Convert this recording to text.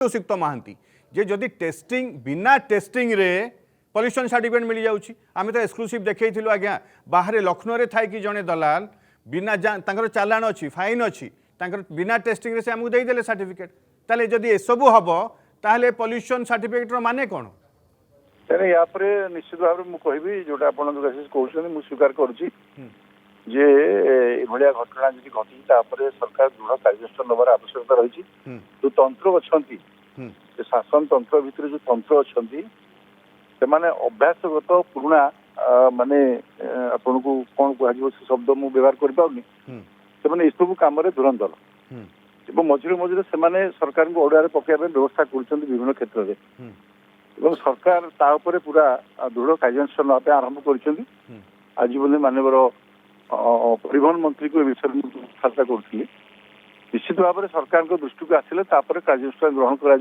कौशिक महांती जे जदि टेस्टिंग बिना टेस्टिंग रे पॉल्यूशन सर्टिफिकेट मिल जाउछि आमे तो एक्सक्लूसिव देखैथिलु आज्ञा बाहर लखनऊ रे थाई कि जने दलाल बिना तांकर चालान अछि फाइन अछि तांकर बिना टेस्टिंग रे से हमहु देई देले सर्टिफिकेट ताले जदि ए सब हबो ताले पॉल्यूशन सर्टिफिकेट रो माने कोन तेरे या पर निश्चित भाव में कहबी जोटा आपण कहते मुझे स्वीकार करुच्ची जे एभलिया घटना जी घटी सरकार दृढ़ कार्यानुष्ठान नबार आवश्यकता रही जो तंत्र अच्छा शासन तंत्र भितर जो तंत्र अच्छा से अभ्यासगत पुराणा माने आपण को कौन कह शब्द मुझे व्यवहार कर सब कम धुरंधर मझे मझे से सरकार को अड़ुआ पकड़ व्यवस्था कर विभिन्न क्षेत्र में सरकार तापर पूरा दृढ़ कार्यानुष्ठान नापे आरंभ कर आज मानवर परिवहन मंत्री को विषय चर्चा करुँगी निश्चित भाव में सरकार दृष्टि को आसिले कार्यानुष्ठान ग्रहण कर